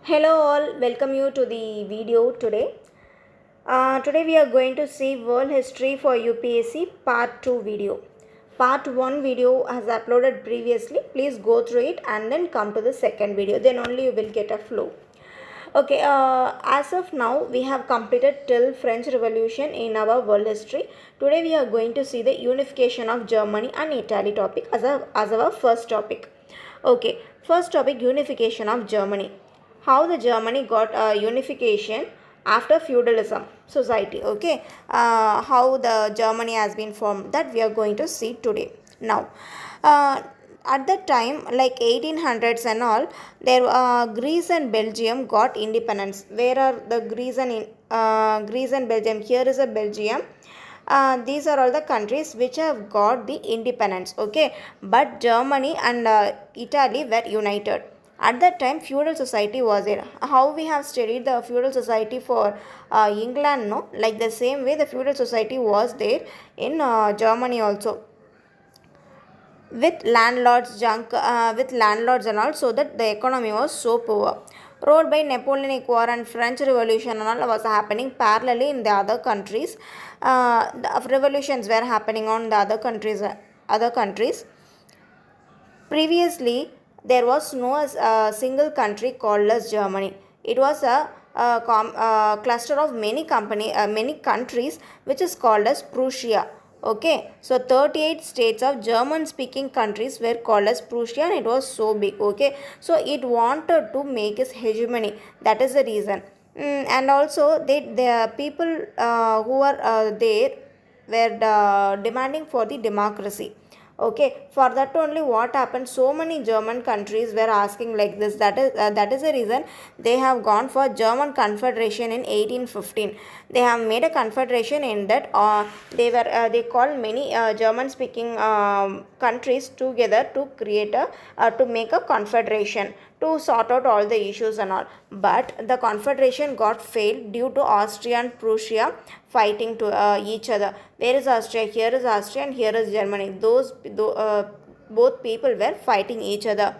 Hello all, welcome you to the video today. Today we are going to see World History for UPSC Part 2 video. Part 1 video has uploaded previously. Please go through it and then come to the second video. Then only you will get a flow. Okay, as of now we have completed till French Revolution in our world history. Today we are going to see the unification of Germany and Italy topic as our first topic. Okay, first topic, unification of Germany. How the Germany got unification after feudalism society. Okay, how the Germany has been formed, that we are going to see today. Now, uh, at that time, like 1800s and all, there Greece and Belgium got independence. Where are the Greece and Belgium? Here is a Belgium. These are all the countries which have got the independence. Okay, but Germany and Italy were united. At that time, feudal society was there. How we have studied the feudal society for England, no? Like the same way the feudal society was there in Germany also, with landlords and all, so that the economy was so poor. Ruled by Napoleonic War and French Revolution and all was happening parallelly in the other countries. The revolutions were happening on the other countries. Previously, there was no single country called as Germany. It was a cluster of many countries, which is called as Prussia. Okay, so 38 states of German-speaking countries were called as Prussia, and it was so big. Okay, so it wanted to make its hegemony. That is the reason. And also, the people who were there were demanding for the democracy. Okay, for that only what happened, so many German countries were asking like this. That is the reason they have gone for German Confederation in 1815. They have made a confederation in that they called many German speaking countries together to create to make a confederation to sort out all the issues and all. But the confederation got failed due to Austria and Prussia fighting to each other. Where is Austria? Here is Austria and here is Germany. Both people were fighting each other,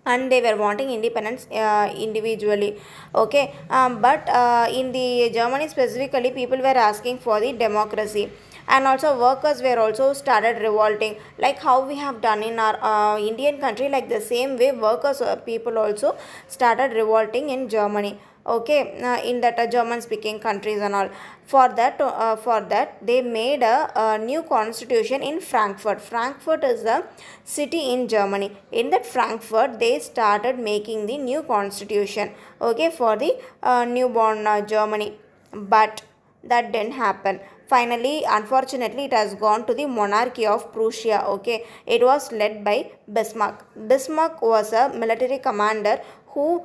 and they were wanting independence individually. Okay, but in the Germany specifically, people were asking for the democracy, and also workers were also started revolting, like how we have done in our Indian country. Like the same way, workers people also started revolting in Germany. Okay, in that German speaking countries and all. For that they made a new constitution in Frankfurt. Frankfurt is a city in Germany. In that Frankfurt, they started making the new constitution. Okay, for the newborn Germany. But that didn't happen. Finally, unfortunately, it has gone to the monarchy of Prussia. Okay, it was led by Bismarck. Bismarck was a military commander who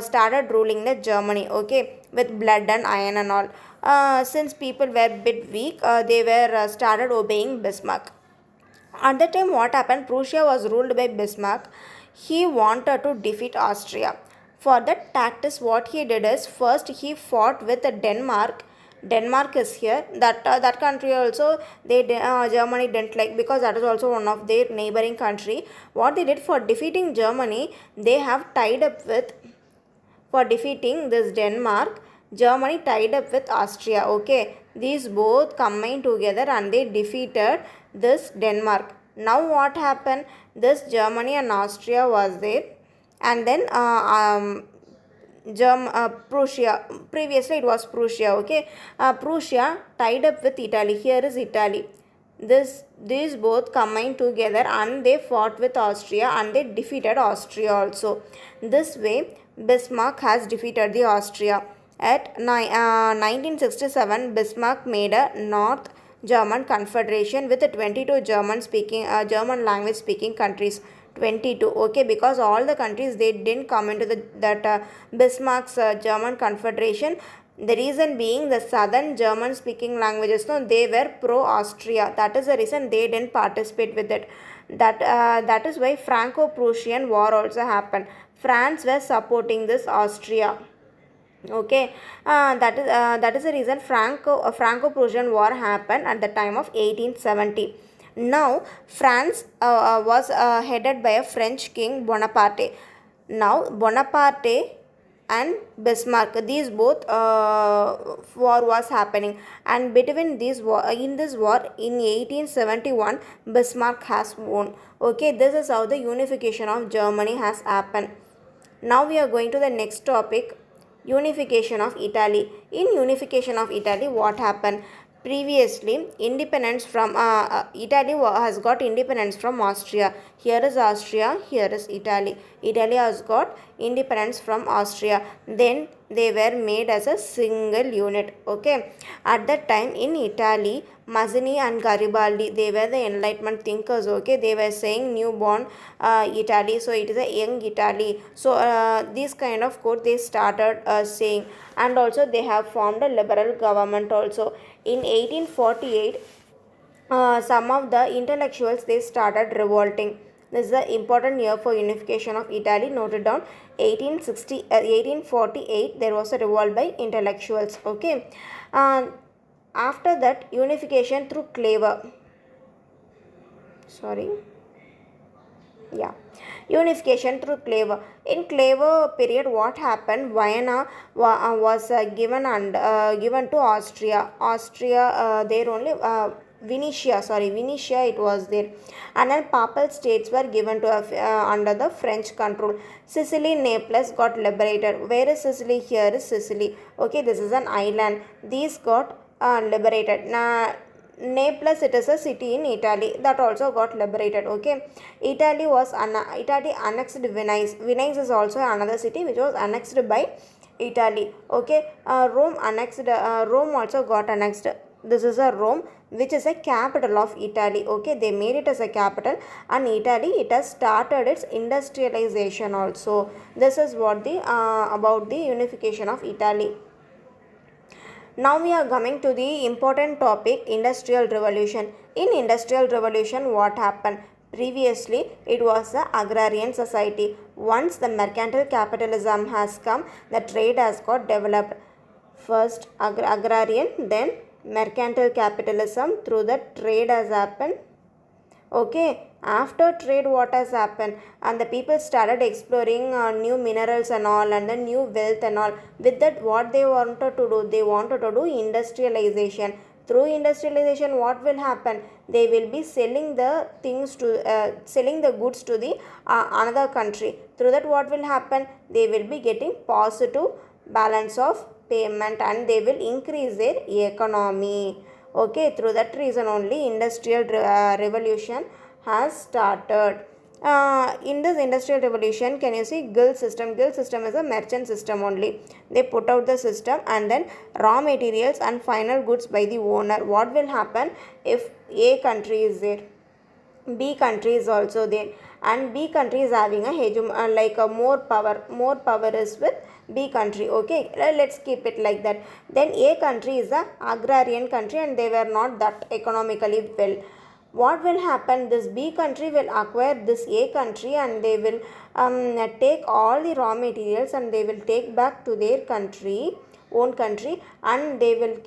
started ruling the Germany. Okay, with blood and iron and all. Since people were a bit weak, they were started obeying Bismarck. At the time, what happened? Prussia was ruled by Bismarck. He wanted to defeat Austria. For that tactics, what he did is, first he fought with Denmark. Denmark is here. That country also, Germany didn't like, because that is also one of their neighboring country. What they did for defeating Germany, they have tied up with, for defeating this Denmark, Germany tied up with Austria. Okay, these both combined together and they defeated this Denmark. Now what happened? This Germany and Austria was there, and then Prussia. Previously it was Prussia. Okay, Prussia tied up with Italy. Here is Italy. These both combined together and they fought with Austria and they defeated Austria also. This way, Bismarck has defeated the Austria. At 1967, Bismarck made a North German Confederation with 22 German language speaking countries. 22. Okay, because all the countries, they didn't come into that Bismarck's German Confederation. The reason being, the southern German speaking languages, no, they were pro Austria. That is the reason they didn't participate with it. That is why Franco-Prussian War also happened. France was supporting this Austria. Okay, that is the reason Franco-Prussian War happened at the time of 1870. Now France was headed by a French king, Bonaparte. Now Bonaparte and Bismarck. These both war was happening, and between these war, in this war in 1871, Bismarck has won. Okay, this is how the unification of Germany has happened. Now we are going to the next topic, unification of Italy. In unification of Italy, what happened? Previously, independence from Italy has got independence from Austria. Here is Austria, here is Italy. Italy has got independence from Austria. Then they were made as a single unit. Okay, at that time in Italy, Mazzini and Garibaldi, they were the Enlightenment thinkers. Okay, they were saying newborn Italy, so it is a young Italy. So this kind of quote they started saying, and also they have formed a liberal government also. In 1848, some of the intellectuals they started revolting. This is the important year for unification of Italy. Noted down, 1848 there was a revolt by intellectuals. Okay, after that unification through Clever. Sorry. Yeah, unification through Clever. In Clever period, what happened? Vienna was given to Austria. Austria there only. Venetia it was there, and then Papal states were given to under the French control. Sicily, Naples got liberated. Where is Sicily? Here is Sicily. Okay, this is an island. These got liberated. Now, Naples, it is a city in Italy that also got liberated. Okay, Italy annexed Venice. Venice is also another city which was annexed by Italy. Okay, Rome also got annexed. This is a Rome which is a capital of Italy. Okay, they made it as a capital, and Italy it has started its industrialization also. This is what the about the unification of Italy. Now we are coming to the important topic, industrial revolution. In industrial revolution, what happened? Previously, it was the agrarian society. Once the mercantile capitalism has come, the trade has got developed. First agrarian, then mercantile capitalism. Through the trade has happened. Okay, after trade what has happened, and the people started exploring new minerals and all, and the new wealth and all. With that, what they wanted to do? They wanted to do industrialization. Through industrialization, what will happen? They will be selling the things to selling the goods to the another country. Through that, what will happen? They will be getting positive balance of payment, and they will increase their economy. Okay, through that reason only industrial revolution has started. In this industrial revolution, can you see guild system? Guild system is a merchant system only. They put out the system, and then raw materials and final goods by the owner. What will happen if A country is there? B country is also there, and B country is having a like a more power is with B country. Okay, let's keep it like that. Then A country is a agrarian country, and they were not that economically well. What will happen? This B country will acquire this A country, and they will take all the raw materials, and they will take back to their own country, and they will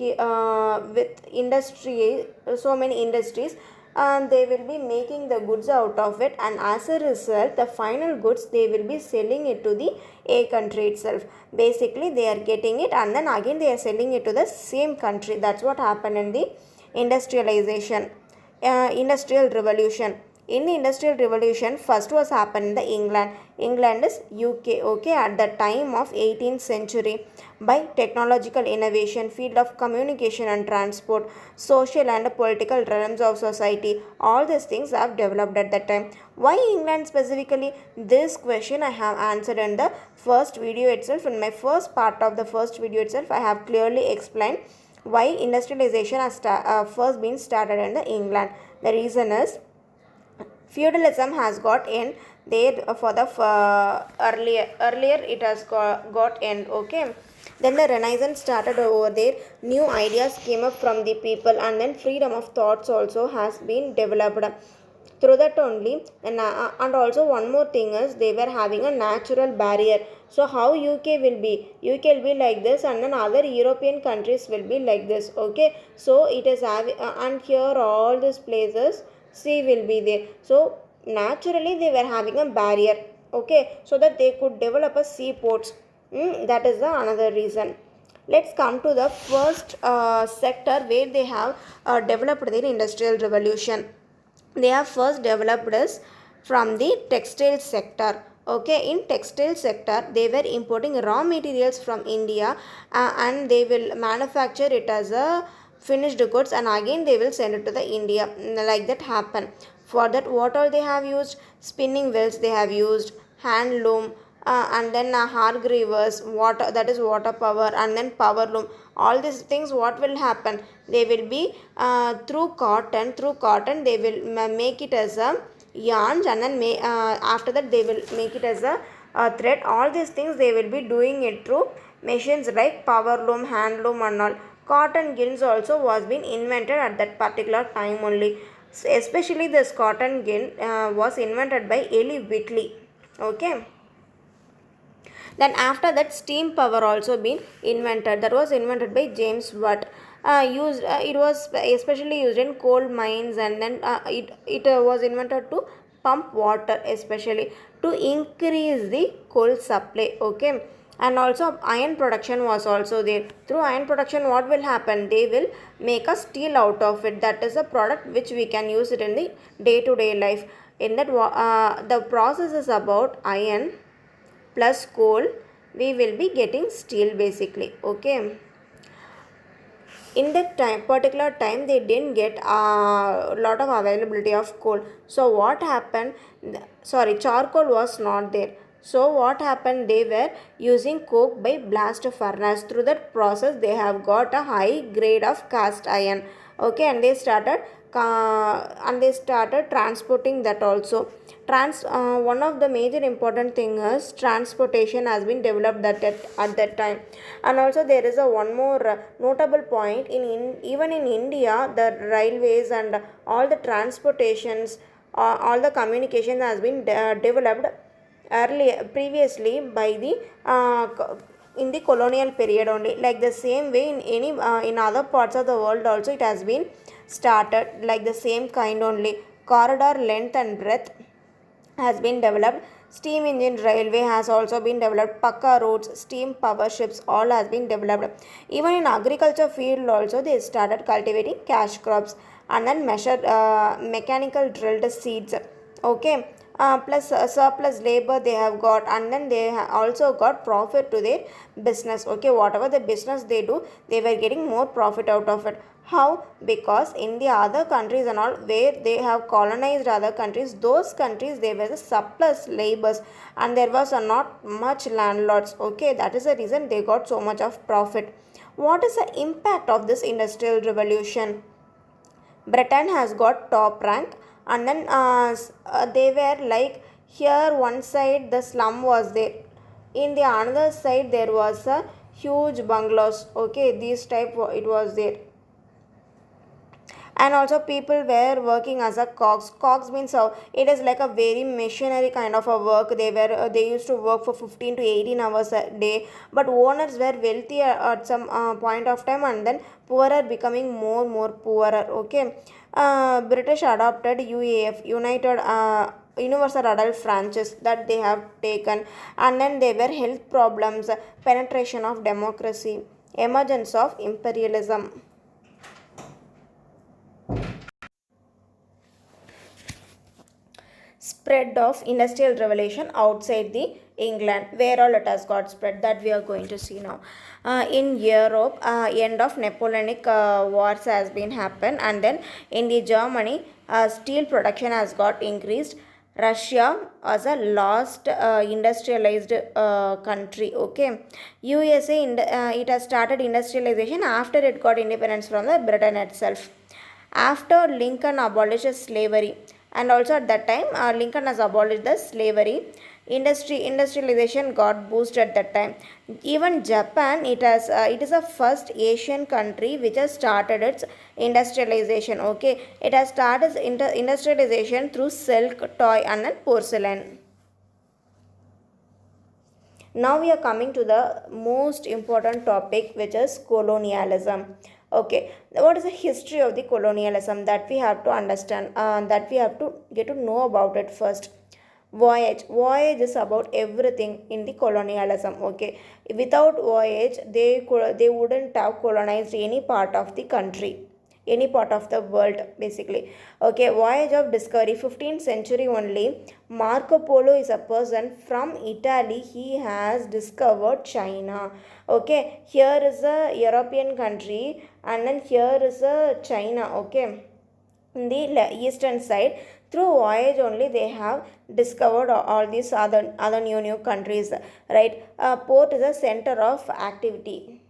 with industry, so many industries, and they will be making the goods out of it, and as a result the final goods they will be selling it to the A country itself. Basically they are getting it, and then again they are selling it to the same country. That's what happened in the industrialization, industrial revolution. In the industrial revolution, first was happened in the England is UK. Okay, at the time of 18th century, by technological innovation, field of communication and transport, social and political realms of society, all these things have developed at that time. Why England specifically? This question I have answered in the first video itself. In my first part of the first video itself, I have clearly explained why industrialization has first been started in the England. The reason is feudalism has got end there for the earlier it has got end. Okay, then the renaissance started over there. New ideas came up from the people, and then freedom of thoughts also has been developed through that only. And also one more thing is they were having a natural barrier. So how UK will be like this, and then other European countries will be like this. Okay, so it is having and here all these places sea will be there. So naturally they were having a barrier. Okay, so that they could develop a seaports. That is the another reason. Let's come to the first sector where they have developed their industrial revolution. They have first developed us from the textile sector. Okay, in textile sector they were importing raw materials from India, and they will manufacture it as a finished goods, and again they will send it to the India. Like that happen. For that, what all they have used? Spinning wheels they have used, hand loom, and then Hargreaves, water, that is water power, and then power loom. All these things, what will happen? They will be through cotton they will make it as a yarns, and then after that they will make it as a thread. All these things they will be doing it through machines like power loom, hand loom, and all. Cotton gills also was been invented at that particular time only. So especially this cotton gill was invented by Eli Whitney. Okay. Then after that, steam power also been invented. That was invented by James Watt. It was especially used in coal mines, and then it was invented to pump water, especially to increase the coal supply. Okay. And also iron production was also there. Through iron production, what will happen? They will make a steel out of it. That is a product which we can use it in the day to day life. In that, the process is about iron plus coal, we will be getting steel basically. Okay, in that time, particular time, they didn't get a lot of availability of coal. So what happened? Sorry, charcoal was not there. So what happened? They were using coke by blast furnace. Through that process they have got a high grade of cast iron. Okay, and they started transporting that also. One of the major important thing is transportation has been developed at that time. And also there is a one more notable point even in India, the railways and all the transportations, all the communication has been developed earlier previously by the in the colonial period only. Like the same way in any in other parts of the world also it has been started like the same kind only. Corridor length and breadth has been developed. Steam engine railway has also been developed. Pakka roads, steam power ships, all has been developed. Even in agriculture field also they started cultivating cash crops, and then mechanical drilled seeds. Okay, plus surplus labor they have got, and then they also got profit to their business. Okay, whatever the business they do, they were getting more profit out of it. How? Because in the other countries and all where they have colonized other countries, those countries there were the surplus labors, and there was not much landlords. Okay, that is the reason they got so much of profit. What is the impact of this industrial revolution? Britain has got top rank, and then they were like, here one side the slum was there, in the another side there was a huge bungalows. Okay, this type it was there. And also people were working as a cogs means it is like a very missionary kind of a work. They used to work for 15 to 18 hours a day, but owners were wealthy at some point of time, and then poorer becoming more poorer. Okay, British adopted UAF, United universal adult franchise, that they have taken. And then there were health problems, penetration of democracy, emergence of imperialism. Spread of industrial revolution outside the England, where all it has got spread, that we are going to see now. In Europe, end of Napoleonic wars has been happened, and then in the Germany, steel production has got increased. Russia as a last industrialized country. Okay, USA it has started industrialization after it got independence from the Britain itself. After Lincoln abolished slavery, and also at that time Lincoln has abolished the slavery, industrialization got boosted at that time. Even Japan, it is a first Asian country which has started its industrialization. Okay, it has started industrialization through silk, toy, and then porcelain. Now we are coming to the most important topic, which is colonialism. Okay, what is the history of the colonialism, that we have to understand, that we have to get to know about it first. Voyage is about everything in the colonialism. Okay, without voyage, they wouldn't have colonized any part of the country, any part of the world basically. Okay, voyage of discovery, 15th century only. Marco Polo is a person from Italy. He has discovered China. Okay, here is a European country, and then here is a China. Okay, in the eastern side, through voyage only they have discovered all these other new countries, right? Port is a center of activity.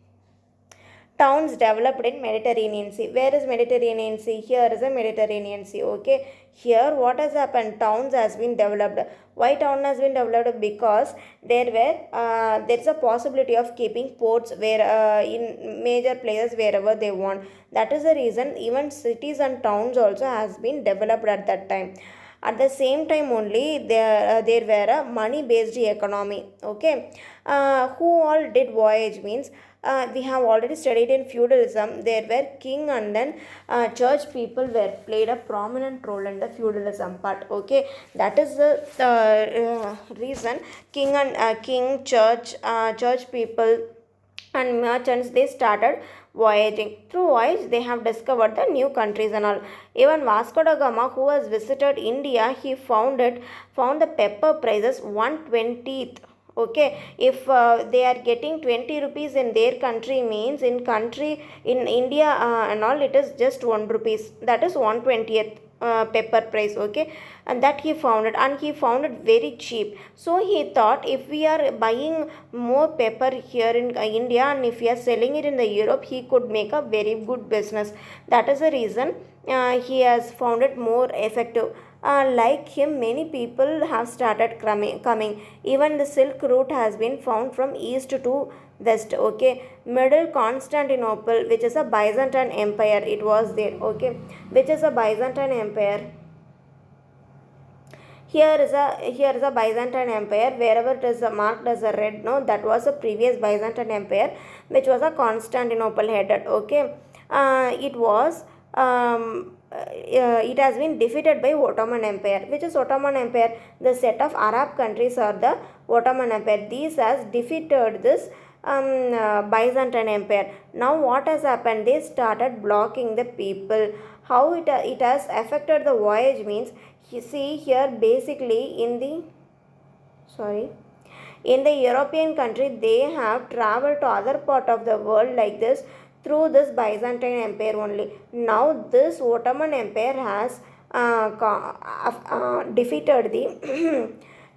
Towns developed in Mediterranean Sea. Where is Mediterranean Sea? Here is a Mediterranean Sea. Okay. Here what has happened? Towns has been developed. Why town has been developed? Because there's a possibility of keeping ports where in major places wherever they want. That is the reason even cities and towns also has been developed at that time. At the same time only there were a money based economy. Okay, who all did voyage means, we have already studied in feudalism. There were king and then church people were played a prominent role in the feudalism part. Okay, that is the reason king, church people and merchants, they started voyaging. Through voyage they have discovered the new countries and all. Even Vasco da Gama, who has visited India, he found the pepper prices 1/20th. Okay, if they are getting 20 rupees in their country, means in India and all, it is just 1 rupees, that is 1/20th pepper price. Okay, and that he found it, and he found it very cheap. So he thought, if we are buying more pepper here in India and if we are selling it in the Europe, he could make a very good business. That is the reason he has found it more effective. Like him, many people have started coming. Even the Silk Route has been found from east to west. Okay, Middle Constantinople, which is a Byzantine Empire, it was there. Okay, which is a Byzantine Empire. Here is a Byzantine Empire. Wherever it is marked as a red, no, that was a previous Byzantine Empire, which was a Constantinople headed. Okay, it was it has been defeated by Ottoman Empire. Which is Ottoman Empire? The set of Arab countries are the Ottoman Empire. These has defeated this Byzantine Empire. Now what has happened? They started blocking the people. How it has affected the voyage means, you see here basically in the European country, they have traveled to other part of the world like this through this Byzantine Empire only. Now this Ottoman Empire has defeated the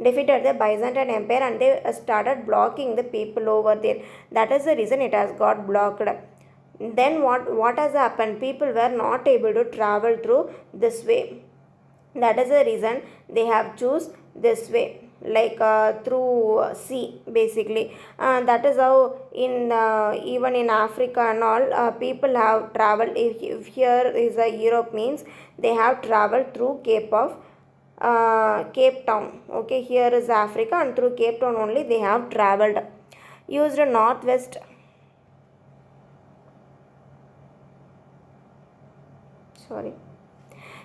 defeated the Byzantine Empire, and they started blocking the people over there. That is the reason it has got blocked. Then what has happened? People were not able to travel through this way. That is the reason they have choose this way, like through sea basically. That is how in even in Africa and all, people have traveled. If here is a Europe means, they have traveled through Cape Town. Okay, here is Africa, and through Cape Town only they have traveled. Used northwest. Sorry.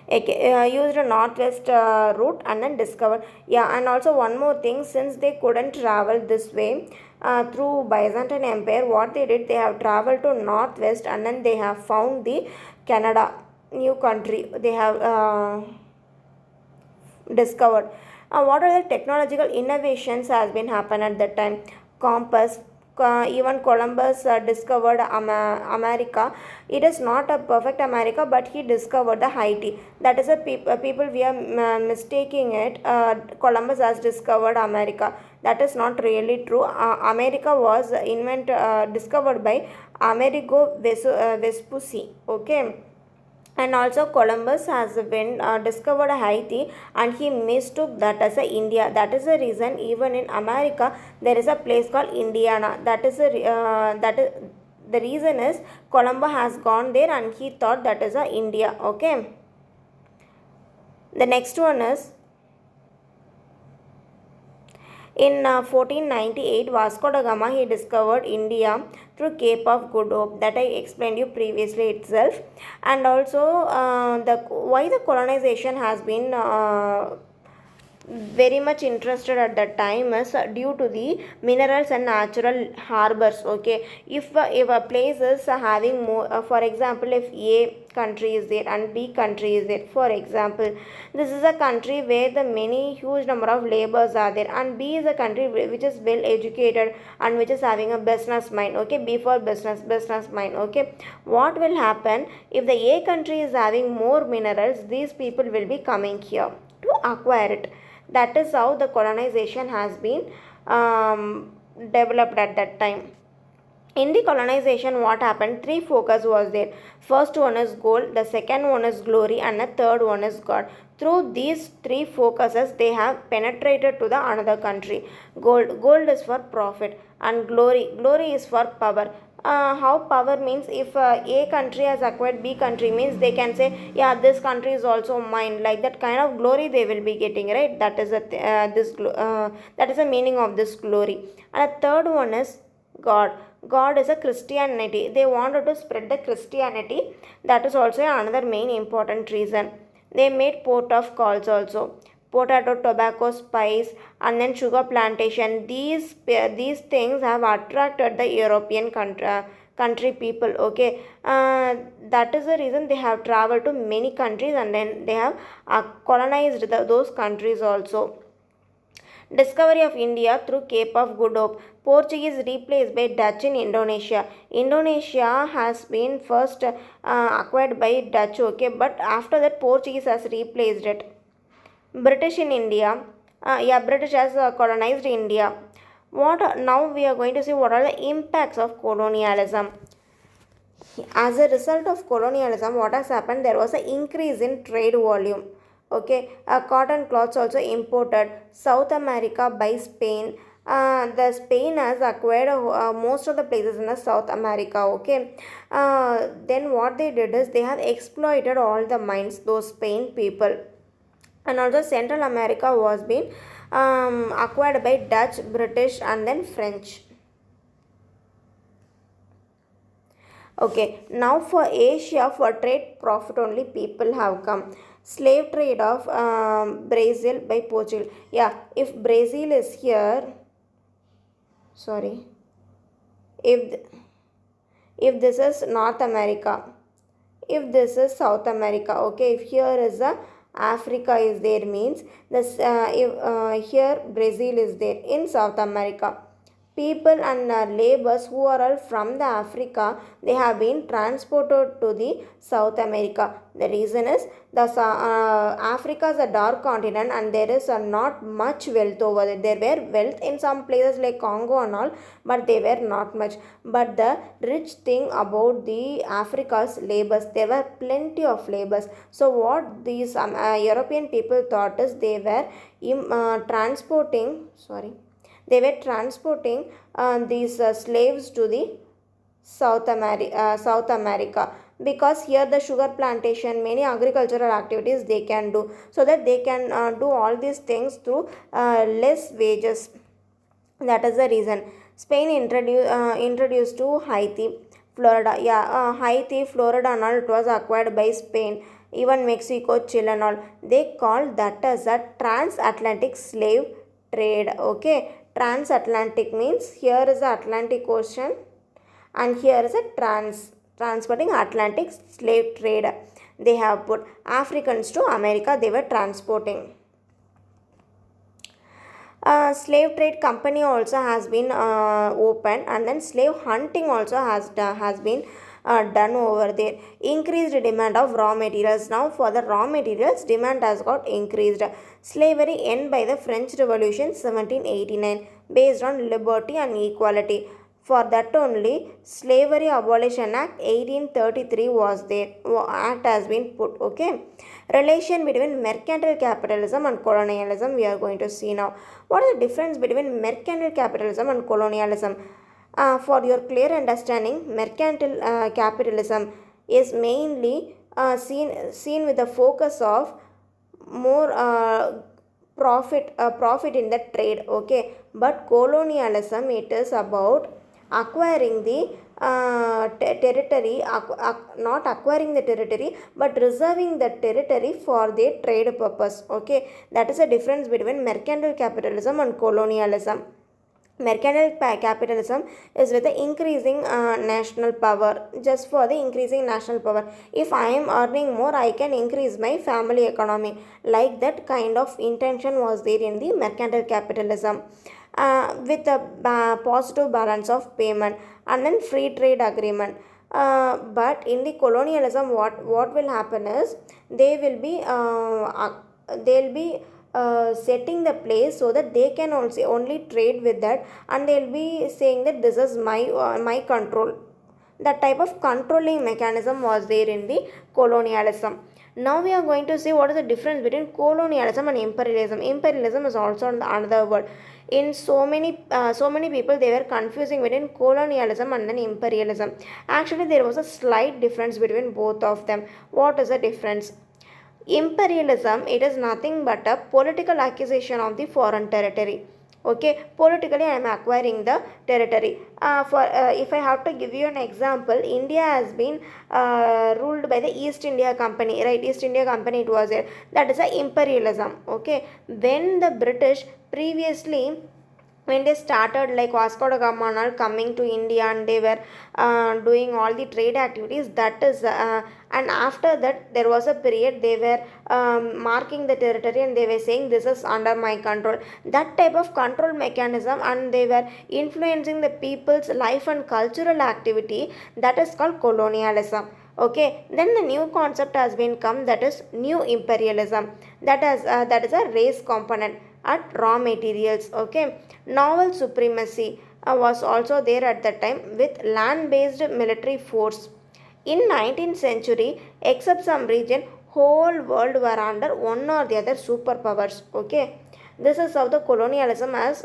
Okay, used a northwest route and then discovered. Yeah, and also one more thing, since they couldn't travel this way through Byzantine Empire, what they did, they have traveled to northwest, and then they have found the Canada, new country they have discovered. What are the technological innovations has been happened at that time? Compass. Even Columbus discovered America. It is not a perfect America, but he discovered the Haiti. That is a people we are mistaking it. Columbus has discovered America. That is not really true. America was discovered by Amerigo Vespucci. Okay, and also Columbus has been discovered Haiti, and he mistook that as a India. That is the reason even in America there is a place called Indiana. That is the reason is Columbus has gone there and he thought that is a India. Okay, the next one is, in 1498, Vasco da Gama, he discovered India through Cape of Good Hope, that I explained you previously itself. And also why the colonization has been very much interested at that time is due to the minerals and natural harbors. Okay, if a place is having more, for example, if A country is there and B country is there, for example, this is a country where the many huge number of laborers are there, and B is a country which is well educated and which is having a business mind. Okay, B for business mind. Okay, what will happen if the A country is having more minerals? These people will be coming here to acquire it. That is how the colonization has been developed at that time. In the colonization, what happened? Three focus was there. First one is gold, the second one is glory, and the third one is God. Through these three focuses, they have penetrated to the another country. Gold is for profit, and glory is for power. How power means, if A country has acquired B country, means they can say, yeah, this country is also mine. Like that kind of glory they will be getting, right? That is that is the meaning of this glory. And the third one is God. God is a Christianity. They wanted to spread the Christianity. That is also another main important reason. They made port of calls also. Potato, tobacco, spice, and then sugar plantation. These things have attracted the European country people. Okay, that is the reason they have traveled to many countries, and then they have colonized those countries also. Discovery of India through Cape of Good Hope. Portuguese replaced by Dutch in Indonesia. Indonesia has been first acquired by Dutch, okay, but after that Portuguese has replaced it. British in India. British has colonized India. Now we are going to see what are the impacts of colonialism. As a result of colonialism, what has happened? There was an increase in trade volume. Okay, cotton cloths also imported. South America by Spain. The Spain has acquired most of the places in the South America. Okay, then what they did is they have exploited all the mines, those Spain people. And also Central America was being acquired by Dutch, British, and then French. Okay, now for Asia, for trade profit only people have come. Slave trade of Brazil by Portugal. Yeah, if Brazil is here, sorry, if if this is North America, if this is South America, okay, if here is a Africa is there, means this if here Brazil is there in South America. People and laborers who are all from the Africa, they have been transported to the South America. The reason is the Africa is a dark continent, and there is not much wealth over there. There were wealth in some places like Congo and all, but they were not much. But the rich thing about the Africa's laborers, there were plenty of laborers. So what these European people thought is they were transporting, they were transporting these slaves to the South America, because here the sugar plantation, many agricultural activities they can do, so that they can do all these things through less wages. That is the reason. Spain introduced to Haiti, Florida. Yeah, Haiti, Florida and all, it was acquired by Spain. Even Mexico, Chile and all. They called that as a transatlantic slave trade. Okay, transatlantic means here is the Atlantic Ocean, and here is a transporting Atlantic slave trade. They have put Africans to America, they were transporting. Slave trade company also has been opened, and then slave hunting also has been done over there. Increased demand of raw materials. Now for the raw materials, demand has got increased. Slavery end by the French Revolution 1789, based on liberty and equality. For that only, Slavery Abolition Act 1833 was there. Act has been put. Okay. Relation between mercantile capitalism and colonialism we are going to see now. What is the difference between mercantile capitalism and colonialism? For your clear understanding, mercantile capitalism is mainly seen with the focus of more profit in the trade. Okay, but colonialism, it is about acquiring the territory, not acquiring the territory but reserving the territory for their trade purpose. Okay, that is a difference between mercantile capitalism and colonialism. Mercantile capitalism is with the increasing national power, just for the increasing national power. If I am earning more, I can increase my family economy. Like that kind of intention was there in the mercantile capitalism, with a positive balance of payment and then free trade agreement. But in the colonialism, what will happen is they will be they'll be setting the place so that they can also only trade with that, and they'll be saying that this is my control. That type of controlling mechanism was there in the colonialism. Now we are going to see what is the difference between colonialism and imperialism. Imperialism is also another word. In so many people, they were confusing between colonialism and then imperialism. Actually, there was a slight difference between both of them. What is the difference? Imperialism, it is nothing but a political acquisition of the foreign territory. Okay, politically I am acquiring the territory. For if I have to give you an example, India has been ruled by the East India Company, right? East India Company, it was there. That is a imperialism. Okay, when the British previously, when they started, like Vasco da Gama and all coming to India, and they were doing all the trade activities, that is and after that there was a period they were marking the territory, and they were saying this is under my control. That type of control mechanism, and they were influencing the people's life and cultural activity, that is called colonialism. Okay, then the new concept has been come, that is new imperialism. That is a race component at raw materials. Okay, naval supremacy was also there at that time with land based military force. In 19th century, except some region, whole world were under one or the other superpowers. Okay, this is how the colonialism has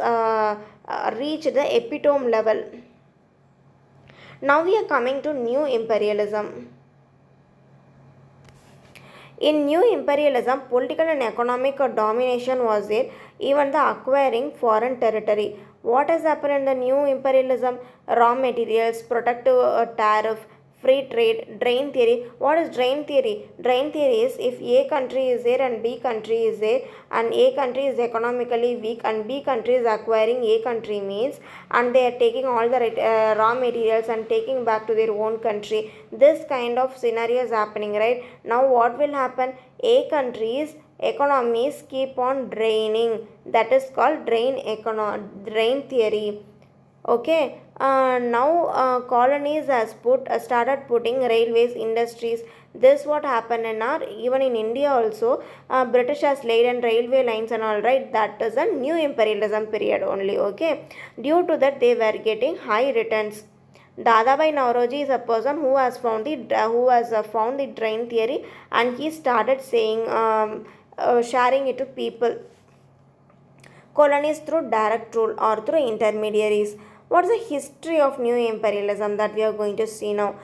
reached the epitome level. Now we are coming to new imperialism. In new imperialism, political and economic domination was there, even the acquiring foreign territory. What has happened in the new imperialism? Raw materials, protective tariff, free trade, drain theory. What is drain theory? Drain theory is if A country is there and B country is there, and A country is economically weak and B country is acquiring A country, means, and they are taking all the raw materials and taking back to their own country. This kind of scenario is happening, right? Now what will happen? A countries economies keep on draining. That is called drain theory. Okay, now colonies has started putting railways, industries. This what happened in our, even in India also, British has laid in railway lines and all, right? That is a new imperialism period only. Okay, due to that they were getting high returns. Dadabhai Nauroji is a person who has found the drain theory, and he started saying, sharing it to people. Colonies through direct rule or through intermediaries. What is the history of new imperialism that we are going to see now?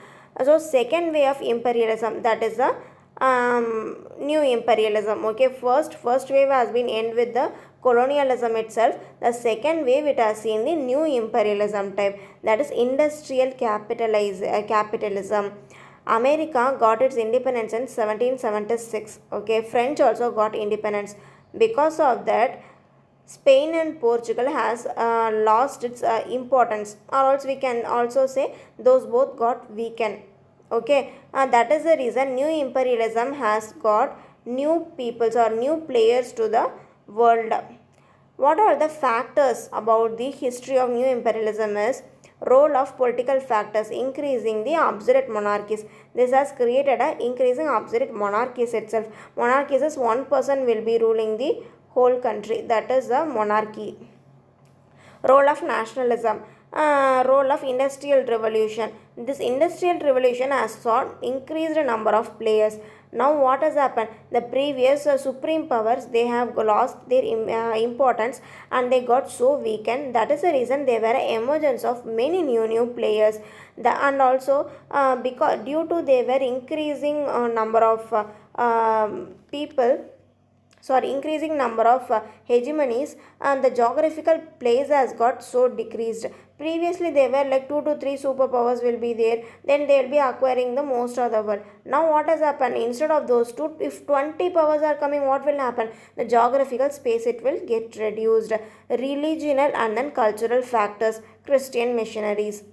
So second way of imperialism, that is the new imperialism. Okay, first wave has been end with the colonialism itself. The second wave, it has seen the new imperialism type, that is industrial capitalism. America got its independence in 1776. Okay, French also got independence. Because of that, Spain and Portugal has lost its importance, or else we can also say those both got weakened. Okay, that is the reason new imperialism has got new peoples or new players to the world. What are the factors about the history of new imperialism is role of political factors increasing the absolute monarchies. This has created a increasing absolute monarchies itself. Monarchies is one person will be ruling the whole country, that is a monarchy. Role of nationalism, role of industrial revolution. This industrial revolution has sought increased number of players. Now what has happened? The previous supreme powers, they have lost their importance, and they got so weakened. That is the reason there were emergence of many new players. And also because due to they were increasing number of people, increasing number of hegemonies, and the geographical place has got so decreased. Previously they were like 2 to 3 superpowers will be there, then they will be acquiring the most of the world. Now what has happened, instead of those two, if 20 powers are coming, what will happen, the geographical space it will get reduced. Religional and then cultural factors, Christian missionaries.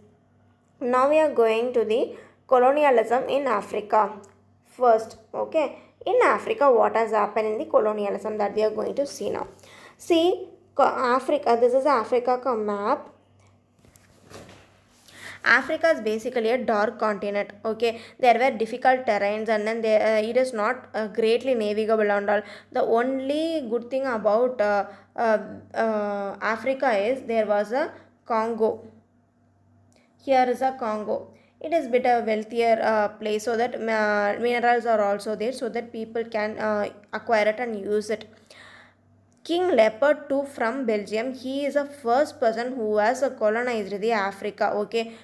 Now we are going to the colonialism in Africa first. Okay, in Africa what has happened in the colonialism, that we are going to see now. See, Africa, this is Africa ka map. Africa is basically a dark continent. Okay, there were difficult terrains, and then it is not greatly navigable and all. The only good thing about Africa is there was a Congo. Here is a Congo. It is bit a wealthier place, so that minerals are also there, so that people can acquire it and use it. King Leopold II from Belgium, he is the first person who has colonized the Africa. Okay,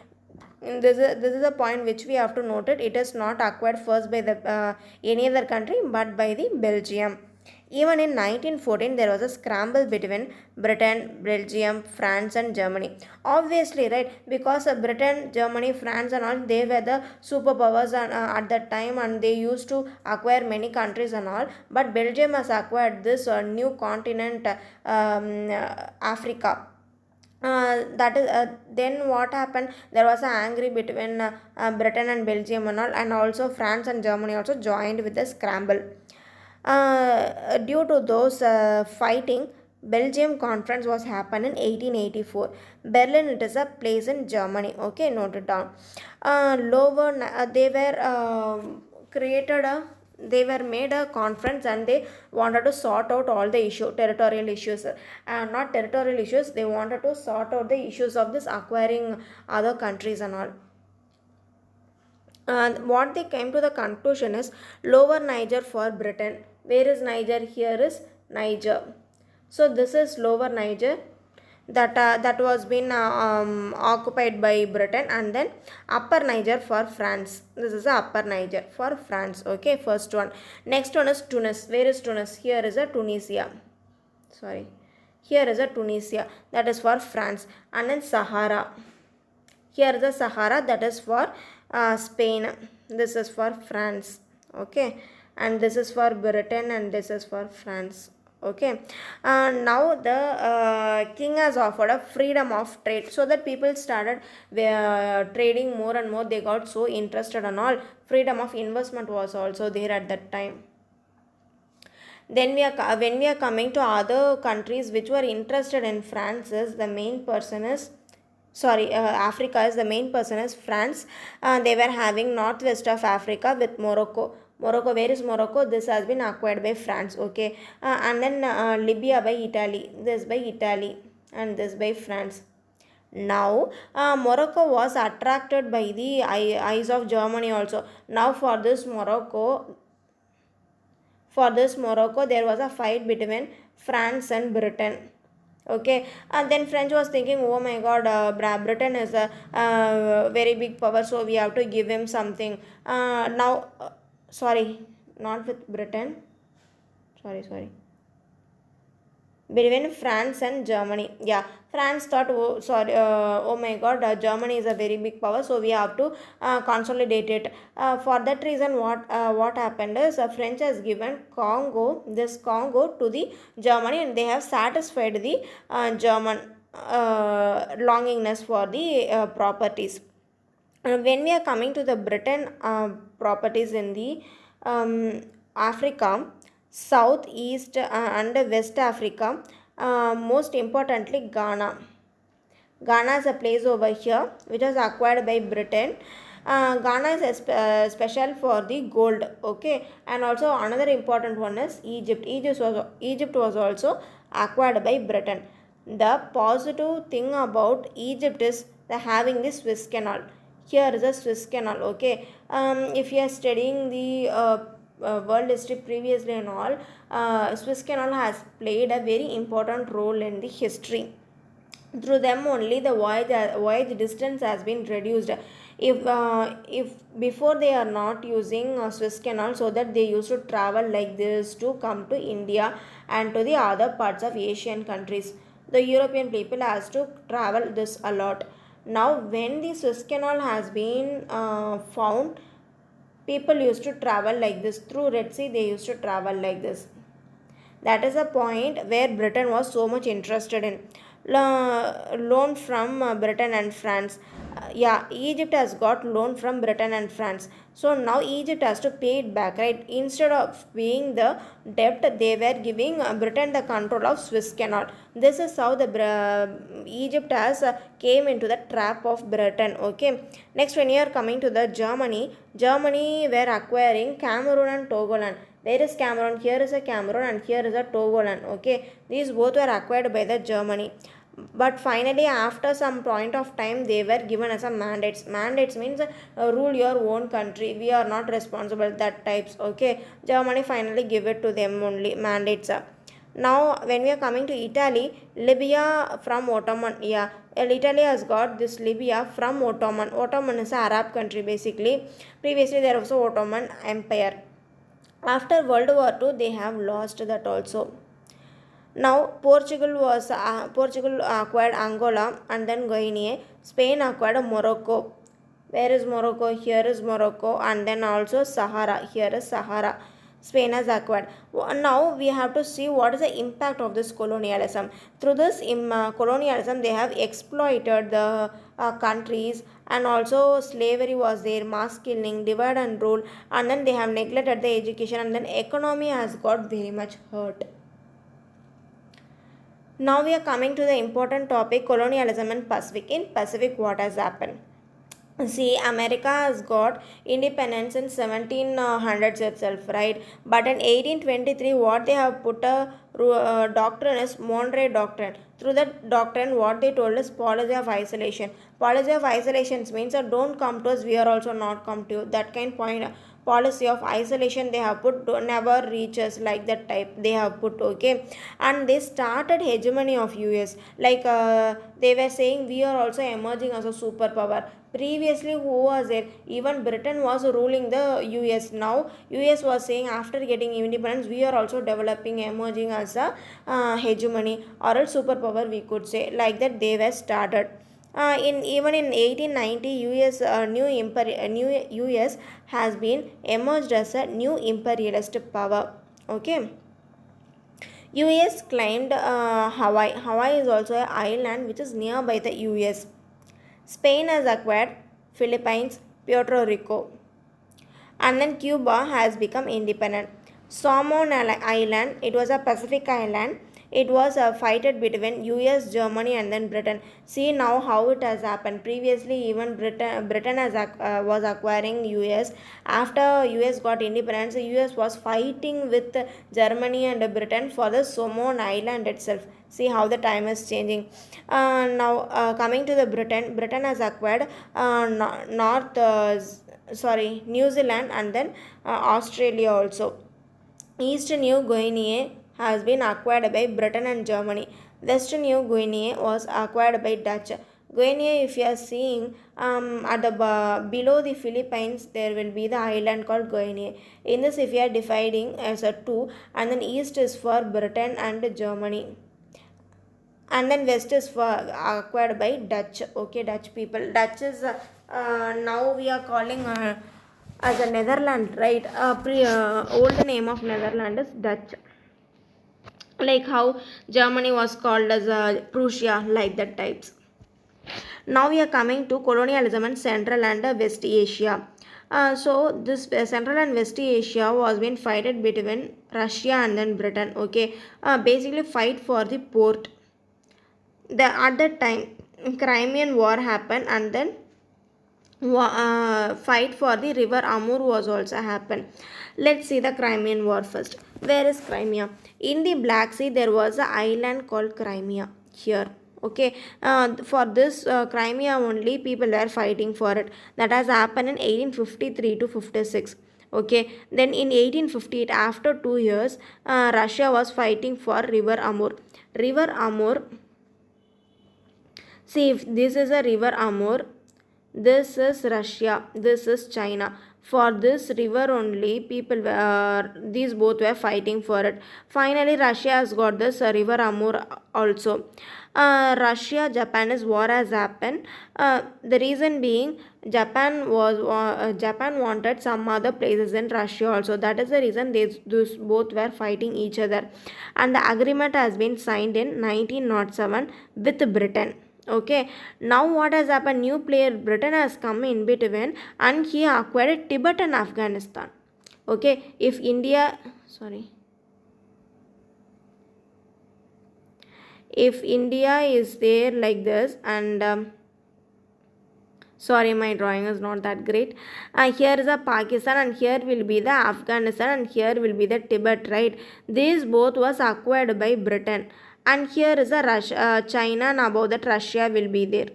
this is a point which we have to note it. It is not acquired first by the any other country, but by the Belgium. Even in 1914, there was a scramble between Britain, Belgium, France, and Germany. Obviously, right, because Britain, Germany, France, and all, they were the superpowers at that time, and they used to acquire many countries and all. But Belgium has acquired this new continent, Africa. That is then what happened, there was an angry between Britain and Belgium and all, and also France and Germany also joined with the scramble. Due to those fighting, Belgium conference was happened in 1884. Berlin, it is a place in Germany. Okay, note it down. They were created a they were made a conference, and they wanted to sort out all the territorial issues, not territorial issues, they wanted to sort out the issues of this acquiring other countries and all. What they came to the conclusion is Lower Niger for Britain. Where is Niger? Here is Niger. So this is Lower Niger, that was been occupied by Britain, and then Upper Niger for France. This is the Upper Niger for France. Okay, first one. Next one is Tunis. Where is Tunis? Here is a Tunisia. Sorry. Here is a Tunisia, that is for France. And then Sahara. Here is the Sahara, that is for Spain. This is for France. Okay, and this is for Britain, and this is for France. Okay, now the king has offered a freedom of trade, so that people started trading more and more. They got so interested and all. Freedom of investment was also there at that time. Then when we are coming to other countries which were interested in France, is the main person is Africa, is the main person is France. They were having northwest of Africa with Morocco. Where is Morocco? This has been acquired by France. Okay, and then Libya by Italy. This by Italy, and this by France. Now Morocco was attracted by the eyes of Germany also. Now for this Morocco, there was a fight between France and Britain. Okay, and then French was thinking, oh my god, Britain is a very big power, so we have to give him something. Sorry, not with Britain. Sorry. Between France and Germany. Yeah, France thought, oh my god, Germany is a very big power, so we have to consolidate it. For that reason, what happened is French has given this Congo to the Germany, and they have satisfied the German longingness for the properties. When we are coming to the Britain properties in the Africa, South, East, and West Africa, most importantly Ghana. Ghana is a place over here which was acquired by Britain. Ghana is special for the gold. Okay, and also another important one is Egypt. Egypt was also acquired by Britain. The positive thing about Egypt is the having the Suez Canal. Here is a Suez Canal. Okay, if you are studying the world history previously and all, Suez Canal has played a very important role in the history. through them only the voyage distance has been reduced. If before they are not using Swiss canal, so that they used to travel like this to come to India and to the other parts of Asian countries. The European people has to travel this a lot. Now when the Swiss canal has been found, people used to travel like this through Red Sea. They used to travel like this. That is a point where Britain was so much interested in. Loan from Britain and France. Yeah, Egypt has got loan from Britain and France. So now Egypt has to pay it back, right? Instead of paying the debt, they were giving Britain the control of Suez Canal. This is how the Egypt has came into the trap of Britain. Okay. Next, when you are coming to the Germany were acquiring Cameroon and Togoland. Where is Cameroon? Here is a Cameroon and here is a Togoland. Okay, these both were acquired by the Germany. But finally, after some point of time, they were given as a mandates. Mandates means rule your own country. We are not responsible. That types. Okay, Germany finally give it to them only mandates. Now, when we are coming to Italy, Libya from Ottoman. Yeah, Italy has got this Libya from Ottoman. Ottoman is an Arab country basically. Previously, there was Ottoman Empire. After World War II, they have lost that also. Now Portugal acquired Angola and then Guinea. Spain acquired Morocco. Where is Morocco? Here is Morocco, and then also Sahara. Here is Sahara. Spain has acquired. Now we have to see what is the impact of this colonialism. Through this colonialism, they have exploited the countries, and also slavery was there, mass killing, divide and rule, and then they have neglected the education, and then economy has got very much hurt. Now we are coming to the important topic, colonialism in Pacific. In Pacific, what has happened? See, America has got independence in 1700s itself, right? But in 1823, what they have put a doctrine is Monroe Doctrine. Through that doctrine, what they told is policy of isolation. Policy of isolation means that don't come to us, we are also not come to you. That kind point policy of isolation they have put, never reaches, like that type they have put. Okay, and they started hegemony of US, like they were saying we are also emerging as a superpower. Previously, who was there? Even Britain was ruling the US. Now US was saying after getting independence, we are also developing, emerging as a hegemony or a superpower, we could say, like that they were started. In even in 1890, US new US has been emerged as a new imperialist power. Okay. US claimed Hawaii. Hawaii is also an island which is nearby the US. Spain has acquired Philippines, Puerto Rico, and then Cuba has become independent. Solomon Island, it was a Pacific island. It was a fight between US, Germany, and then Britain. See now how it has happened. Previously, even Britain was acquiring US. After US got independence, the US was fighting with Germany and Britain for the Solomon Island itself. See how the time is changing. Now coming to the Britain has acquired New Zealand and then Australia also. East New Guinea has been acquired by Britain and Germany. West New Guinea was acquired by Dutch. Guinea, if you are seeing at the below the Philippines, there will be the island called Guinea. In this, if you are dividing as a two, and then east is for Britain and Germany, and then west is for acquired by Dutch. Okay, Dutch people. Dutch is now we are calling as a Netherlands, right? Old name of Netherlands is Dutch. Like how Germany was called as Prussia, like that types. Now we are coming to colonialism in Central and West Asia. So this Central and West Asia was being fighted between Russia and then Britain. Okay, basically fight for the port. At that time, Crimean War happened, and then fight for the river Amur was also happened. Let's see the Crimean War first. Where is Crimea? In the Black Sea, there was an island called Crimea here. Okay, for this Crimea only people were fighting for it. That has happened in 1853 to 56. Okay, then in 1858, after 2 years, Russia was fighting for river Amur. River Amur See, if this is a river Amur, this is Russia, this is China. For this river only, these both were fighting for it. Finally, Russia has got this river Amur also. Russia Japanese war has happened. The reason being, Japan wanted some other places in Russia also. That is the reason these both were fighting each other, and the agreement has been signed in 1907 with Britain. Okay, now what has happened? New player Britain has come in between, and he acquired Tibet and Afghanistan. Okay, if India, sorry, if India is there like this, and sorry, my drawing is not that great. Here is a Pakistan, and here will be the Afghanistan, and here will be the Tibet, right? These both was acquired by Britain, and here is a China, and above that Russia will be there,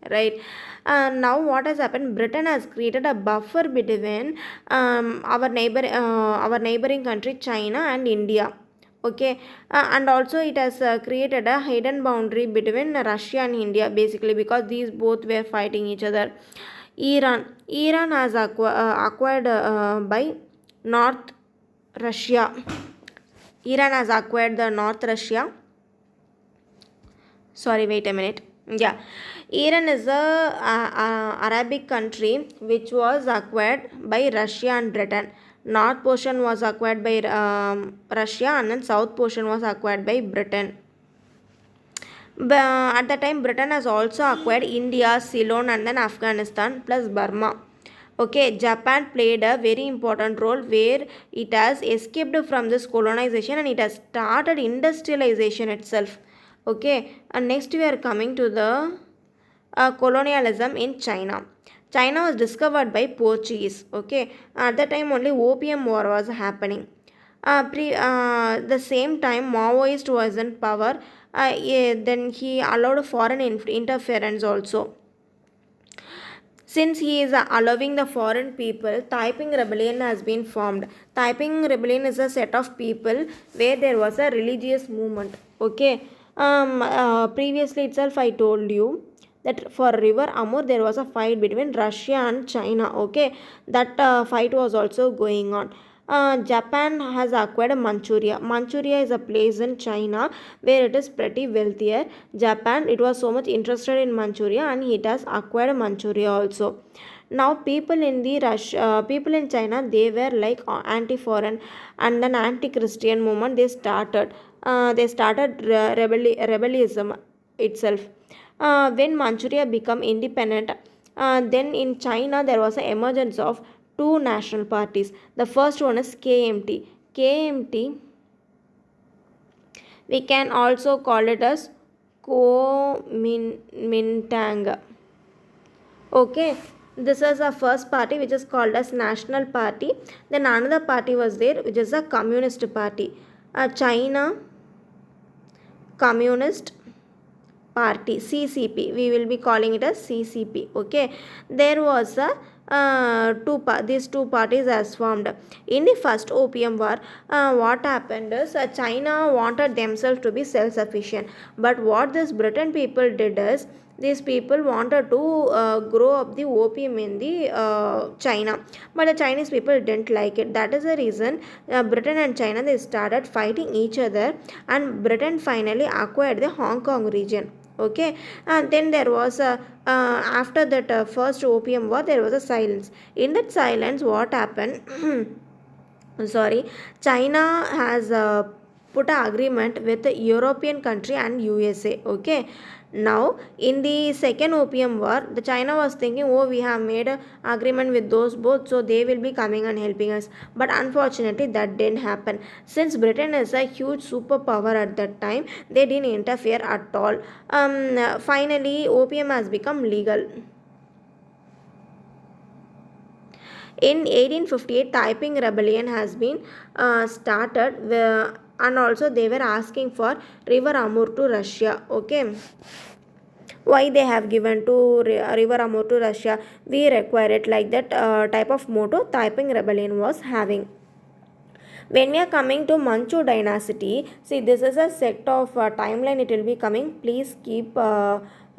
right? Now what has happened? Britain has created a buffer between our neighboring country China and India. Okay, and also it has created a hidden boundary between Russia and India, basically because these both were fighting each other. Iran has acquired by North Russia. Iran has acquired the North Russia. Sorry, wait a minute. Yeah, Iran is a Arabic country which was acquired by Russia and Britain. North portion was acquired by Russia, and then south portion was acquired by Britain. At the time, Britain has also acquired India, Ceylon, and then Afghanistan plus Burma. Okay, Japan played a very important role where it has escaped from this colonization, and it has started industrialization itself. Okay, and next we are coming to the colonialism in China. China was discovered by Portuguese. Okay, at that time only opium war was happening. The same time Maoist was in power. Yeah, then he allowed foreign interference also. Since he is allowing the foreign people, Taiping Rebellion has been formed. Taiping Rebellion is a set of people where there was a religious movement. Okay. Previously itself I told you that for river Amur there was a fight between Russia and China. Okay, that fight was also going on. Japan has acquired Manchuria. Manchuria is a place in China where it is pretty wealthier. Japan, it was so much interested in Manchuria, and it has acquired Manchuria also. Now people in China, they were like anti-foreign and then anti-Christian movement. They started rebellism itself. When Manchuria became independent, then in China there was an emergence of two national parties. The first one is KMT. KMT, we can also call it as Kuomintang. Okay, this is the first party which is called as National Party. Then another party was there which is a Communist Party. China Communist Party, CCP, we will be calling it as CCP. Okay, there was a these two parties as formed. In the first opium war, what happened is China wanted themselves to be self-sufficient, but what this Britain people did is these people wanted to grow up the opium in the China, but the Chinese people didn't like it. That is the reason Britain and China, they started fighting each other, and Britain finally acquired the Hong Kong region. Okay, and then there was a after that first opium war, there was a silence. In that silence, what happened? Sorry, China has put an agreement with the European country and USA. Okay, now in the second opium war, the China was thinking, oh, we have made an agreement with those both, so they will be coming and helping us. But unfortunately, that didn't happen. Since Britain is a huge superpower at that time, they didn't interfere at all. Finally, opium has become legal. In 1858, Taiping Rebellion has been started, and also they were asking for river Amur to Russia. Okay, why they have given to river Amur to Russia? We require it, like that type of motto Taiping Rebellion was having. When we are coming to Manchu dynasty, see, this is a set of timeline it will be coming. Please keep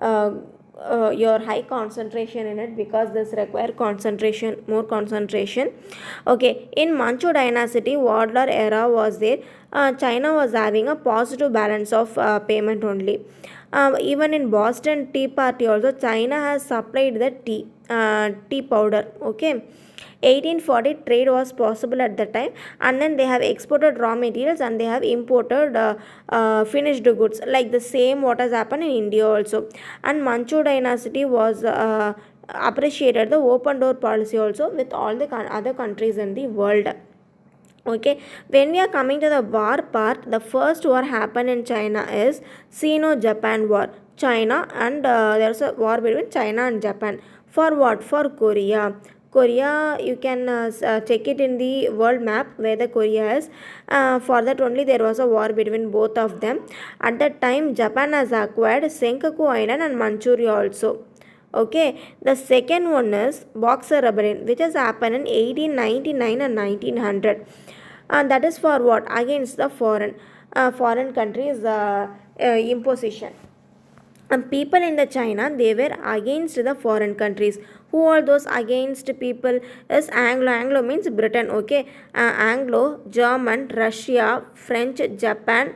your high concentration in it, because this require concentration, more concentration. Okay, in Manchu dynasty warlord era was there. China was having a positive balance of payment only. Even in Boston Tea Party also, China has supplied the tea powder. Okay, 1840 trade was possible at the time, and then they have exported raw materials and they have imported finished goods, like the same what has happened in India also. And Manchu dynasty was appreciated the open door policy also with all the other countries in the world. Okay, when we are coming to the war part, the first war happened in China is Sino-Japan War. China and there's a war between China and Japan. For what? For Korea. Korea, you can check it in the world map where the Korea is. For that only there was a war between both of them. At that time, Japan has acquired Senkaku Island and Manchuria also. Okay, the second one is Boxer Rebellion, which has happened in 1899 and 1900. And that is for what? Against the foreign countries imposition. And people in the China, they were against the foreign countries. Who are those against people? Is Anglo. Anglo means Britain. Okay, Anglo, German, Russia, French, Japan,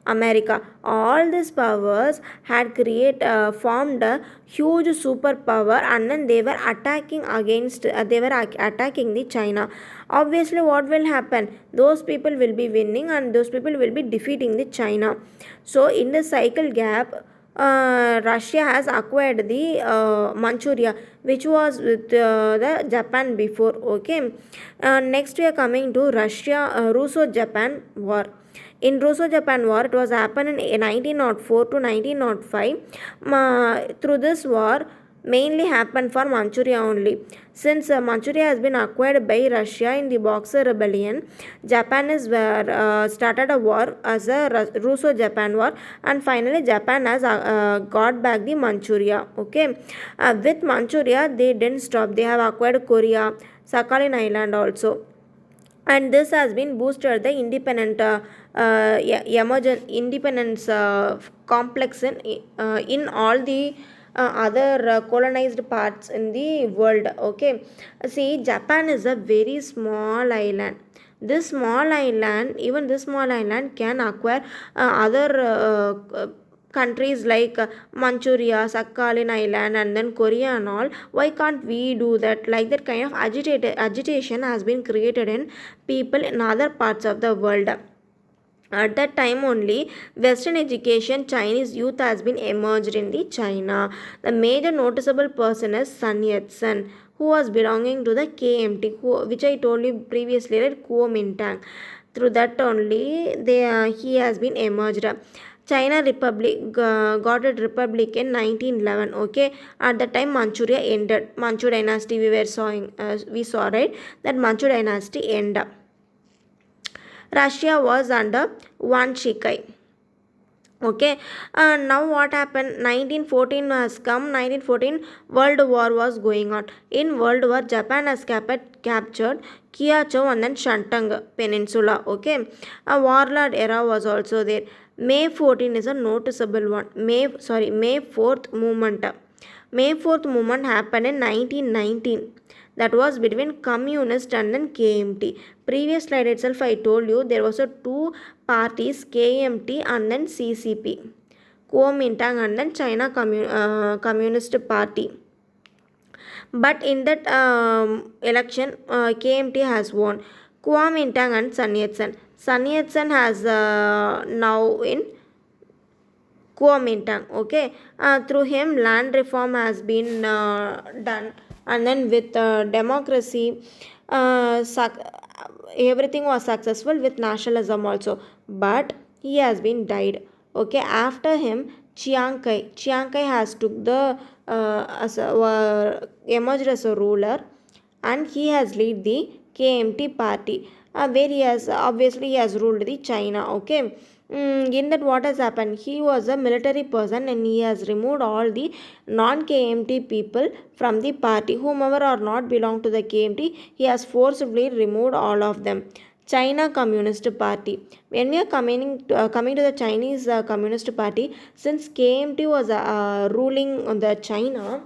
America. All these powers had formed a huge superpower, and then they were attacking against. They were attacking the China. Obviously, what will happen? Those people will be winning, and those people will be defeating the China. So, in the cycle gap, Russia has acquired the Manchuria, which was with the Japan before. Okay, next we are coming to Russo-Japan War. In Russo-Japan War, it was happened in 1904 to 1905. Through this war, mainly happened for Manchuria only. Since Manchuria has been acquired by Russia in the Boxer Rebellion, Japan is started a war as a Russo-Japan War, and finally Japan has got back the Manchuria. Okay, with Manchuria they didn't stop. They have acquired Korea, Sakhalin Island also, and this has been boosted the independence complex in all the other colonized parts in the world. Okay, see, Japan is a very small island. This small island, even this small island can acquire other countries like Manchuria, Sakhalin Island, and then Korea and all. Why can't we do that? Like that kind of agitation has been created in people in other parts of the world. At that time only, Western education, Chinese youth has been emerged in the China. The major noticeable person is Sun Yat-sen, who was belonging to the KMT, which I told you previously, right? Kuomintang. Through that only, he has been emerged. China Republic got its republic in 1911. Okay, at the time Manchuria ended. Manchu dynasty we saw, right, that Manchu dynasty ended. Russia was under Yuan Shikai. Okay, now what happened? 1914 has come. 1914 World War was going on. In World War, Japan has captured Kiachou and then Shantung Peninsula. Okay, a warlord era was also there. May 14 is a noticeable one. May 4th movement. May 4th movement happened in 1919. That was between communist and then KMT. Previous slide itself I told you there was a two parties, KMT and then CCP, Kuomintang and then China Communist Party. But in that election, KMT has won. Kuomintang and Sun Yat-sen. Sun Yat-sen has now in Kuomintang. Okay, through him land reform has been done, and then with democracy, everything was successful with nationalism also. But he has been died. Okay, after him Chiang Kai has took the emerged as a ruler, and he has led the KMT party, where he has ruled the China. Okay, in that what has happened? He was a military person, and he has removed all the non-KMT people from the party. Whomever are not belong to the KMT, he has forcibly removed all of them. China Communist Party. When we are coming to the Chinese Communist Party, since KMT was ruling on the China,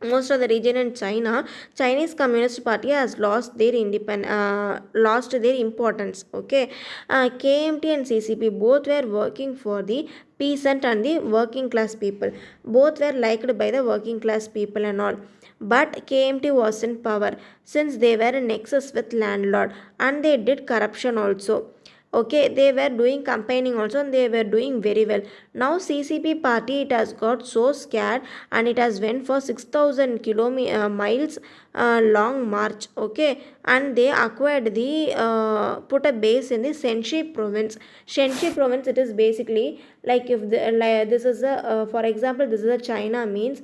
most of the region in China, Chinese Communist Party has lost their importance. Okay, KMT and CCP both were working for the peasant and the working class people. Both were liked by the working class people and all. But KMT was in power since they were in excess with landlord and they did corruption also. Okay, they were doing campaigning also and they were doing very well. Now CCP party, it has got so scared and it has went for 6,000 miles long march. Okay, and they acquired the put a base in the Shenxi province. Shenxi province, it is basically like if this is a for example, this is a China means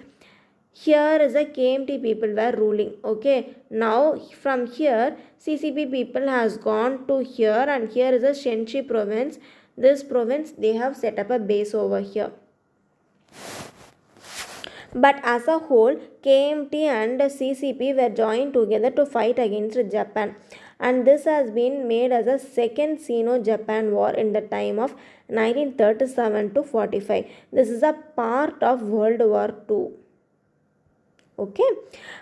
here is a KMT people were ruling. Okay, now from here CCP people has gone to here and here is a Shenxi province. This province they have set up a base over here. But as a whole, KMT and CCP were joined together to fight against Japan. And this has been made as a second Sino-Japan war in the time of 1937 to 45. This is a part of World War II. Okay,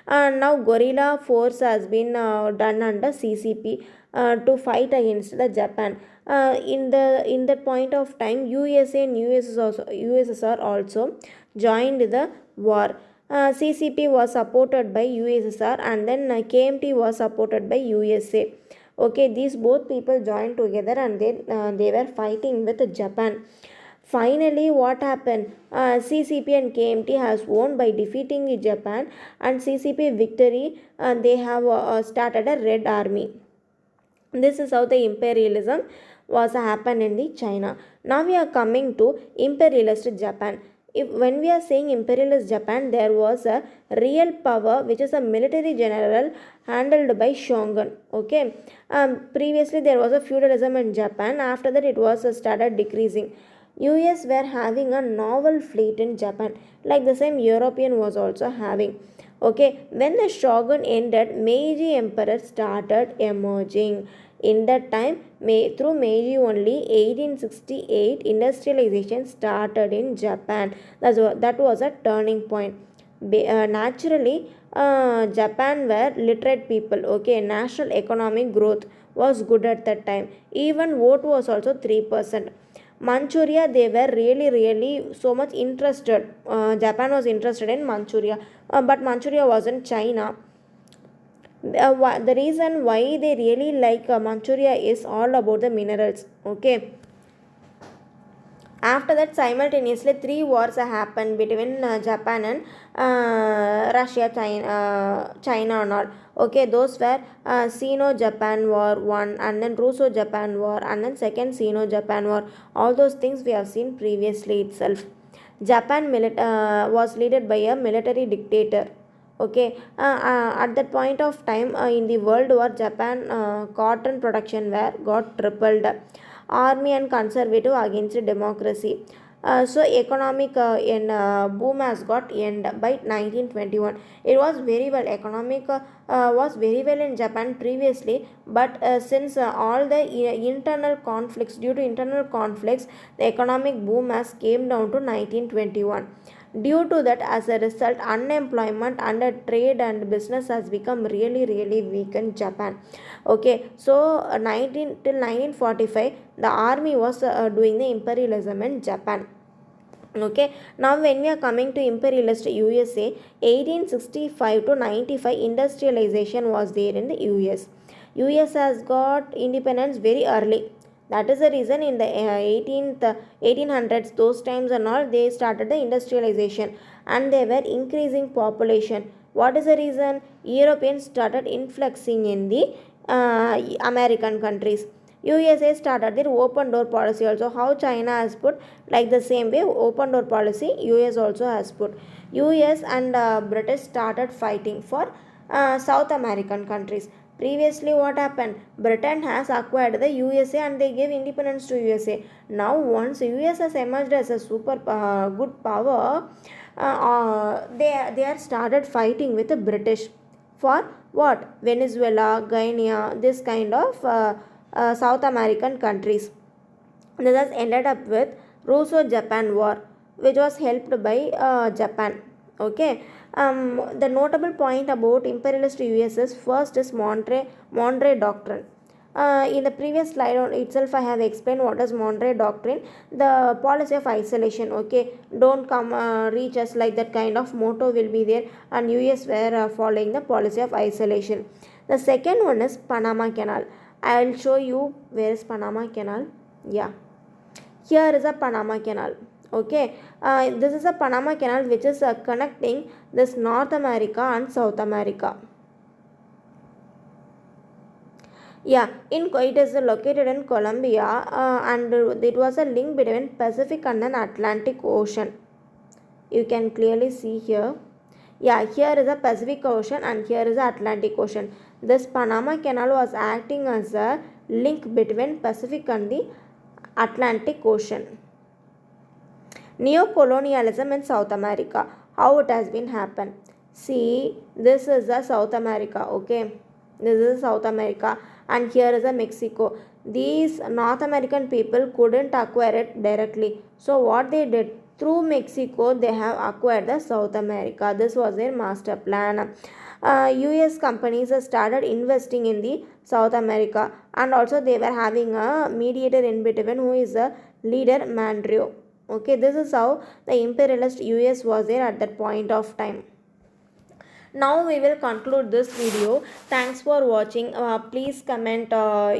now guerrilla force has been done under CCP to fight against the Japan. In that point of time, USA and USSR also joined the war. CCP was supported by USSR and then KMT was supported by USA. Okay, these both people joined together and they were fighting with Japan. Finally, what happened? CCP and KMT has won by defeating Japan, and CCP victory. They have started a Red Army. This is how the imperialism was happened in the China. Now we are coming to imperialist Japan. When we are saying imperialist Japan, there was a real power which is a military general handled by shogun. Okay, previously there was a feudalism in Japan. After that, it was started decreasing. US were having a naval fleet in Japan, like the same European was also having. Okay, when the shogun ended, Meiji Emperor started emerging. In that time, through Meiji only, 1868 industrialization started in Japan. That was a turning point. Naturally, Japan were literate people. Okay, national economic growth was good at that time. Even vote was also 3%. Manchuria, they were really so much interested. Japan was interested in Manchuria, but Manchuria wasn't China. The reason why they really like Manchuria is all about the minerals. Okay. After that, simultaneously, three wars happened between Japan and Russia, China and all. Okay, those were Sino-Japan War 1 and then Russo-Japan War and then second Sino-Japan War. All those things we have seen previously itself. Japan was led by a military dictator. Okay, at that point of time in the World War, Japan cotton production got tripled. Army and conservative against democracy. So economic boom has got end by 1921. It was very well. Economic was very well in Japan previously, but since all the internal conflicts, due to internal conflicts, the economic boom has came down to 1921. Due to that, as a result, unemployment under trade and business has become really weak in Japan. Okay, so 19 till 1945, the army was doing the imperialism in Japan. Okay, now when we are coming to imperialist USA, 1865 to 95 industrialization was there in the US. US has got independence very early. That is the reason in the 1800s, those times and all, they started the industrialization and they were increasing population. What is the reason? Europeans started influxing in the American countries. USA started their open door policy also. How China has put, like the same way open door policy US also has put. US and British started fighting for South American countries. Previously what happened? Britain has acquired the USA and they gave independence to USA. Now once US has emerged as a super good power, they are started fighting with the British for what? Venezuela, Guyana, this kind of South American countries. This has ended up with Russo-Japan War, which was helped by Japan. Okay. The notable point about imperialist US is first is Monterey Doctrine. In the previous slide on itself, I have explained what is Monterey Doctrine, the policy of isolation. Okay, don't come reach us, like that kind of motto will be there, and US were following the policy of isolation. The second one is Panama Canal. I will show you where is Panama Canal. Yeah, here is a Panama Canal. Okay, this is a Panama Canal which is connecting this North America and South America. Yeah, it is located in Colombia, and it was a link between Pacific and an Atlantic Ocean. You can clearly see here. Yeah, here is a Pacific Ocean and here is the Atlantic Ocean. This Panama Canal was acting as a link between Pacific and the Atlantic Ocean. Neocolonialism in South America. How it has been happened? See, this is the South America. Okay, this is South America, and here is a Mexico. These North American people couldn't acquire it directly. So what they did, through Mexico they have acquired the South America. This was their master plan. US companies started investing in the South America, and also they were having a mediator in between who is the leader Mandrio. Okay, this is how the imperialist US was there at that point of time. Now we will conclude this video. Thanks for watching. Please comment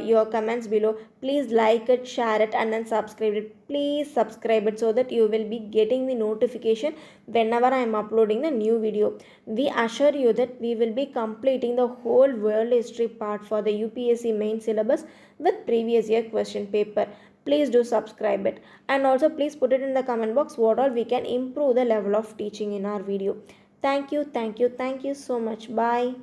your comments below. Please like it, share it, and then subscribe it. Please subscribe it so that you will be getting the notification whenever I am uploading the new video. We assure you that we will be completing the whole world history part for the UPSC main syllabus with previous year question paper. Please do subscribe it, and also please put it in the comment box what all we can improve the level of teaching in our video. Thank you so much. Bye.